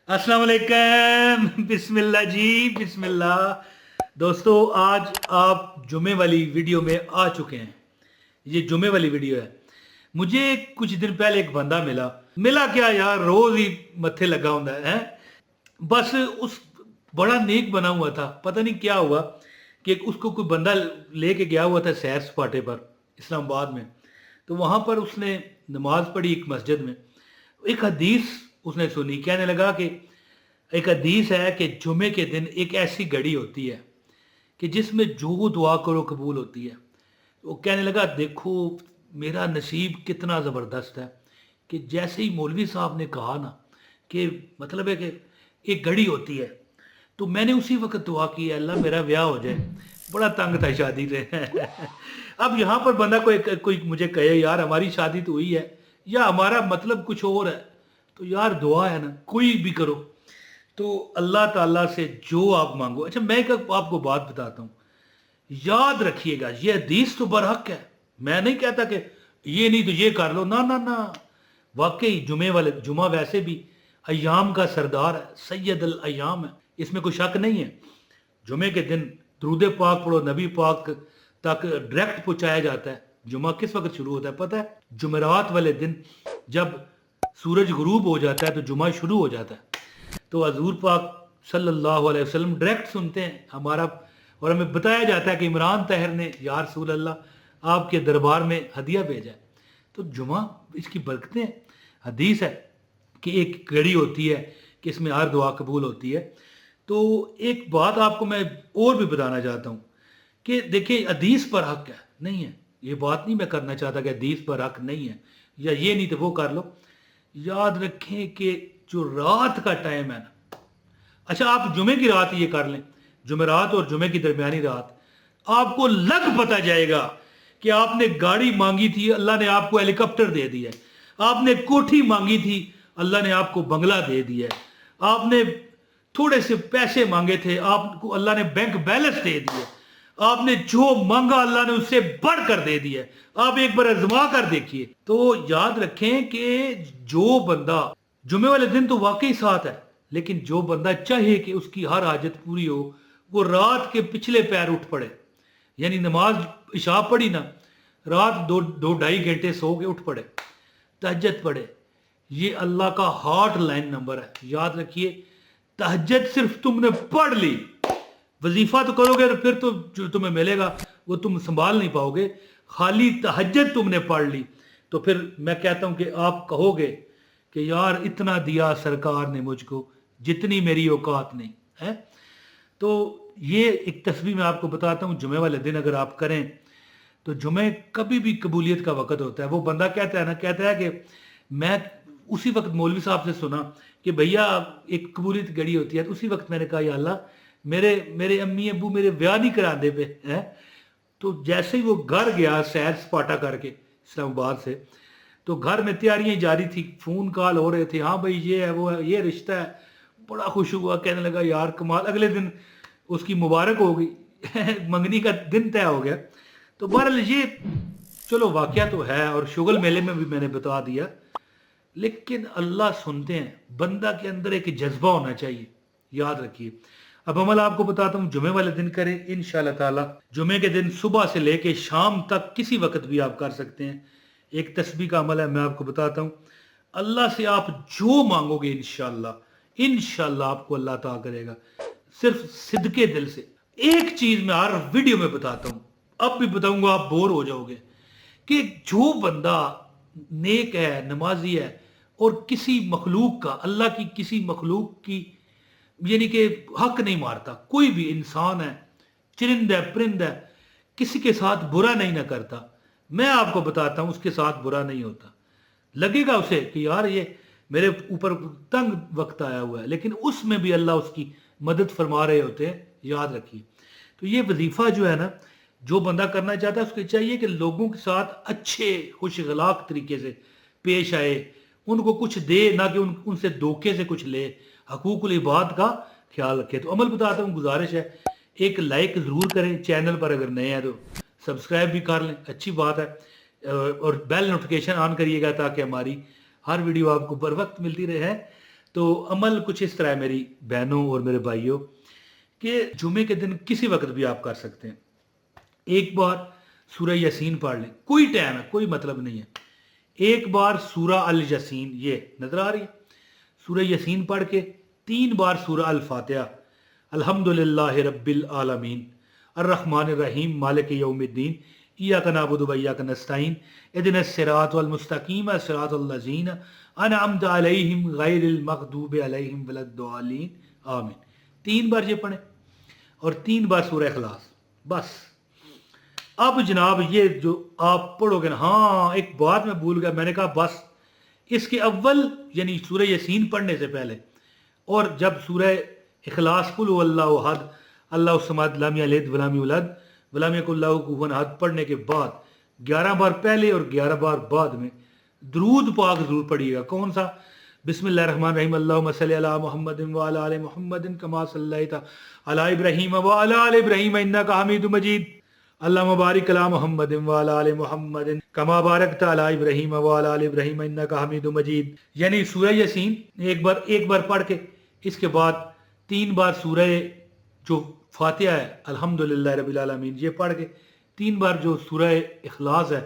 अस्सलाम वालेकुम। बिस्मिल्लाह जी, बिस्मिल्लाह। दोस्तों, आज आप जुमे वाली वीडियो में आ चुके हैं। ये जुमे वाली वीडियो है। मुझे कुछ दिन पहले एक बंदा मिला। मिला क्या यार, रोज ही मत्थे लगा होता है। बस उस बड़ा नेक बना हुआ था। पता नहीं क्या हुआ कि उसको कोई बंदा लेके गया हुआ था सैर सपाटे पर इस्लामाबाद में। तो वहाँ पर उसने नमाज पढ़ी एक मस्जिद में। एक हदीस उसने सुनी। कहने लगा कि एक हदीस है कि जुमे के दिन एक ऐसी घड़ी होती है कि जिसमें जो दुआ करो कबूल होती है। वो कहने लगा, देखो मेरा नसीब कितना ज़बरदस्त है कि जैसे ही मौलवी साहब ने कहा ना कि मतलब है कि एक घड़ी होती है, तो मैंने उसी वक्त दुआ की, अल्लाह मेरा ब्याह हो जाए। बड़ा तंग था शादी से। अब यहाँ पर बंदा कोई मुझे कहे यार हमारी शादी तो हुई है या हमारा मतलब कुछ और है, तो यार दुआ है ना, कोई भी करो तो अल्लाह ताला से जो आप मांगो। अच्छा, मैं एक आपको बात बताता हूँ, याद रखिएगा ये हदीस तो बरहक है। मैं नहीं कहता कि ये नहीं तो ये कर लो, ना ना ना। वाकई जुमा वैसे भी अयाम का सरदार है, सैयद अल अयाम है, इसमें कोई शक नहीं है। जुमे के दिन दरूद पाक पढ़ो, नबी पाक तक डायरेक्ट पहुंचाया जाता है। जुमा किस वक्त शुरू होता है पता है? जुमेरात वाले दिन जब सूरज गुरूब हो जाता है तो जुमा शुरू हो जाता है। तो हजूर पाक सल्लल्लाहु अलैहि वसल्लम डायरेक्ट सुनते हैं हमारा, और हमें बताया जाता है कि इमरान तहर ने या रसूल अल्लाह आपके दरबार में हदिया भेजा है। तो जुमा इसकी बरकतें, हदीस है कि एक घड़ी होती है कि इसमें हर दुआ कबूल होती है। तो एक बात आपको मैं और भी बताना चाहता हूँ कि देखिए हदीस पर हक है नहीं है, ये बात नहीं मैं करना चाहता कि हदीस पर हक नहीं है या ये नहीं तो वो कर लो। याद रखें कि जो रात का टाइम है ना, अच्छा आप जुमे की रात ये कर लें, जुमेरात और जुमे की दरमियानी रात, आपको लग पता जाएगा कि आपने गाड़ी मांगी थी, अल्लाह ने आपको हेलीकॉप्टर दे दिया है। आपने कोठी मांगी थी, अल्लाह ने आपको बंगला दे दिया है। आपने थोड़े से पैसे मांगे थे, आपको अल्लाह ने बैंक बैलेंस दे दिया। आपने जो मांगा अल्लाह ने उससे बढ़कर दे दिया। आप एक बार आजमा कर देखिए। तो याद रखें कि जो बंदा जुमे वाले दिन तो वाकई साथ है, लेकिन जो बंदा चाहे कि उसकी हर हाजत पूरी हो, वो रात के पिछले पैर उठ पड़े, यानी नमाज इशा पढ़ी ना, रात दो दो ढाई घंटे सो के उठ पड़े, तहज्जुद पढ़े। ये अल्लाह का हॉट लाइन नंबर है, याद रखिए। तहज्जुद सिर्फ तुमने पढ़ ली, वजीफा तो करोगे तो फिर तो जो तुम्हें मिलेगा वो तुम संभाल नहीं पाओगे। खाली तहज्जुद तुमने पढ़ ली तो फिर मैं कहता हूं कि आप कहोगे कि यार इतना दिया सरकार ने मुझको जितनी मेरी औकात नहीं है। तो ये एक तस्वीर मैं आपको बताता हूँ, जुमे वाले दिन अगर आप करें तो जुमे कभी भी कबूलियत का वक़्त होता है। वो बंदा कहता है ना, कहता है कि मैं उसी वक्त मौलवी साहब से सुना कि भैया एक कबूलियत घड़ी होती है, तो उसी वक्त मैंने कहा या अल्लाह मेरे मेरे अम्मी अबू मेरे ब्याह नहीं कराते पे हैं। तो जैसे ही वो घर गया सैर सपाटा करके इस्लामाबाद से, तो घर में तैयारियां जारी थी, फ़ोन कॉल हो रहे थे, हाँ भाई ये है वो है ये रिश्ता है। बड़ा खुश हुआ, कहने लगा यार कमाल। अगले दिन उसकी मुबारक हो गई। मंगनी का दिन तय हो गया। तो बहरहाल ये चलो वाकया तो है, और शुगल मेले में भी मैंने बता दिया। लेकिन अल्लाह सुनते हैं, बंदा के अंदर एक जज्बा होना चाहिए, याद रखिए। अब अमल आपको बताता हूँ, जुमे वाले दिन करें इंशाल्लाह ताला। जुमे के दिन सुबह से लेके शाम तक किसी वक्त भी आप कर सकते हैं। एक तस्बीह का अमल है, मैं आपको बताता हूँ। अल्लाह से आप जो मांगोगे इंशाल्लाह इंशाल्लाह आपको अल्लाह अता करेगा, सिर्फ सिदके दिल से। एक चीज मैं हर वीडियो में बताता हूँ, अब भी बताऊंगा, आप बोर हो जाओगे कि जो बंदा नेक है, नमाजी है, और किसी मखलूक का, अल्लाह की किसी मखलूक की यानी कि हक नहीं मारता, कोई भी इंसान है, चरिंद है, परिंद है, किसी के साथ बुरा नहीं ना करता, मैं आपको बताता हूं उसके साथ बुरा नहीं होता। लगेगा उसे कि यार ये मेरे ऊपर तंग वक्त आया हुआ है, लेकिन उसमें भी अल्लाह उसकी मदद फरमा रहे होते हैं, याद रखिए। तो ये वजीफा जो है ना, जो बंदा करना चाहता है उसको चाहिए कि लोगों के साथ अच्छे खुश अखलाक तरीके से पेश आए, उनको कुछ दे, ना कि उनसे धोखे से कुछ ले, हकूकुल इबाद का ख्याल रखे। तो अमल बताता हूँ, गुजारिश है एक लाइक ज़रूर करें, चैनल पर अगर नए हैं तो सब्सक्राइब भी कर लें, अच्छी बात है। और बेल नोटिफिकेशन ऑन करिएगा ताकि हमारी हर वीडियो आपको बर वक्त मिलती रहे। تو عمل کچھ اس طرح ہے میری بہنوں اور میرے بھائیوں کہ جمعے کے دن کسی وقت بھی آپ کر سکتے ہیں، ایک بار سورہ یاسین پڑھ لیں، کوئی ٹائم ہے، کوئی مطلب نہیں ہے، ایک بار سورہ الیاسین، یہ نظر آ رہی ہے، سورہ یاسین پڑھ کے 3 بار سورہ الفاتحہ، الحمدللہ رب العالمین الرحمن الرحیم مالک یوم الدین ایاک نعبد و ایاک نستعین اہدنا الصراط المستقیم صراط الذین انعمت علیہم غیر المغضوب علیہم ولا الضالین آمین، 3 بار یہ پڑھیں اور 3 بار سورہ اخلاص، بس۔ اب جناب یہ جو آپ پڑھو گے نا، ہاں ایک بات میں بھول گیا، میں نے کہا بس اس کے اول یعنی سورہ یاسین پڑھنے سے پہلے اور جب سورہ اخلاص قل هو اللہ احد اللہ الصمد لم یلد ولم یولد ولم یکن لہ کفوا احد پڑھنے کے بعد 11 بار پہلے اور 11 بار بعد میں درود پاک ضرور پڑھیے گا۔ کون سا؟ بسم اللہ الرحمن الرحیم اللہم صلی علی محمد وعلی آل محمد کما صلیت علی ابراہیم وعلی آل ابراہیم انک حمید مجید اللہم بارک علی محمد وعلی آل محمد کما بارکت علی ابراہیم وعلی آل ابراہیم انک حمید مجید، یعنی سورہ یاسین ایک بار پڑھ کے اس کے بعد 3 بار سورہ جو فاتحہ ہے الحمدللہ رب العالمین یہ پڑھ کے 3 بار جو سورہ اخلاص ہے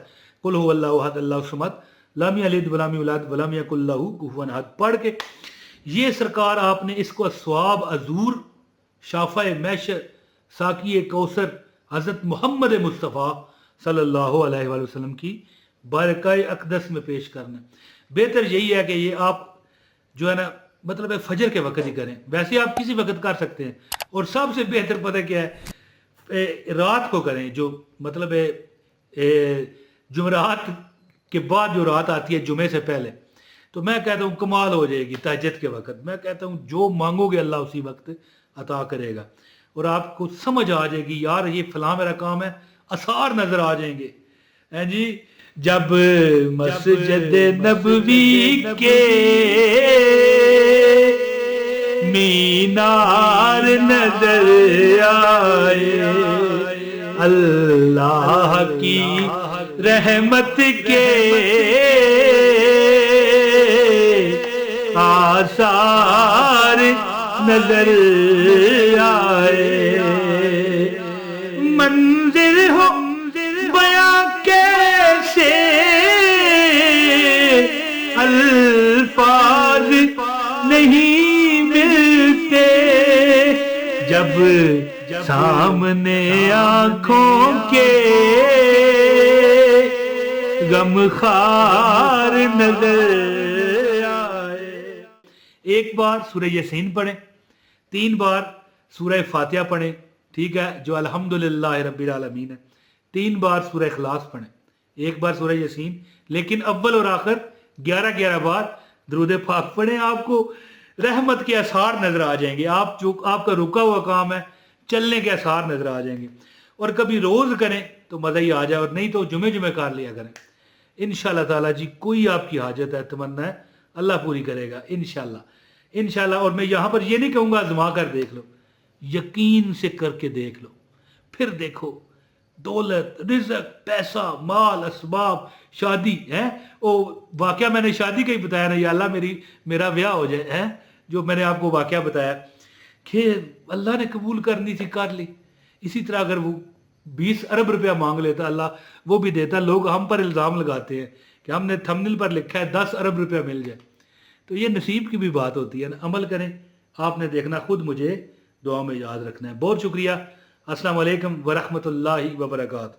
قل هو اللہ احد اللہ الصمد لم یلد ولم یولد ولم یکن لہ کفوا احد پڑھ کے یہ سرکار آپ نے اس کو ثواب عذور شافع محشر ساقی کوثر حضرت محمد مصطفیٰ صلی اللہ علیہ وآلہ وسلم کی بارکہ اقدس میں پیش کرنا ہے۔ بہتر یہی ہے کہ یہ آپ جو ہے نا مطلب ہے فجر کے وقت ہی کریں، ویسے آپ کسی وقت کر سکتے ہیں، اور سب سے بہتر پتہ کیا ہے رات کو کریں، جو مطلب ہے جمعرات کے بعد جو رات آتی ہے جمعے سے پہلے، تو میں کہتا ہوں کمال ہو جائے گی تہجد کے وقت، میں کہتا ہوں جو مانگو گے اللہ اسی وقت عطا کرے گا، اور آپ کو سمجھ آ جائے گی یار یہ فلاں میرا کام ہے، آثار نظر آ جائیں گے۔ جی جب مسجد نبوی کے مینار نظر آئے اللہ کی رحمت کے آثار نظر آئے، منظر ہو بیاں کیسے الفاظ نہیں ملتے، جب سامنے آنکھوں کے غم خار نظر آئے۔ ایک بار سورہ یاسین پڑھیں، 3 بار سورہ فاتحہ پڑھیں، ٹھیک ہے، جو الحمدللہ رب العالمین ہے، 3 بار سورہ اخلاص پڑھیں، 1 بار سورہ یاسین، لیکن اول اور آخر 11 بار درود پاک پڑھیں، آپ کو رحمت کے آثار نظر آ جائیں گے، آپ کا رکا ہوا کام ہے چلنے کے آثار نظر آ جائیں گے، اور کبھی روز کریں تو مزہ ہی آ جائے، اور نہیں تو جمعے کر لیا کریں انشاءاللہ تعالیٰ۔ جی کوئی آپ کی حاجت ہے تمنا ہے اللہ پوری کرے گا انشاءاللہ۔ اور میں یہاں پر یہ نہیں کہوں گا آزما کر دیکھ لو، یقین سے کر کے دیکھ لو، پھر دیکھو دولت رزق پیسہ مال اسباب شادی ہے، وہ واقعہ میں نے شادی کا ہی بتایا نا، یا اللہ میرا بیاہ ہو جائے ہے، جو میں نے آپ کو واقعہ بتایا کہ اللہ نے قبول کرنی تھی کر لی۔ اسی طرح اگر وہ 20 ارب روپیہ مانگ لیتا اللہ وہ بھی دیتا، لوگ ہم پر الزام لگاتے ہیں کہ ہم نے تھمبنیل پر لکھا ہے 10 ارب روپیہ مل جائے، تو یہ نصیب کی بھی بات ہوتی ہے نا، عمل کریں، آپ نے دیکھنا، خود مجھے دعا میں یاد رکھنا ہے۔ بہت شکریہ، السلام علیکم ورحمۃ اللہ وبرکاتہ۔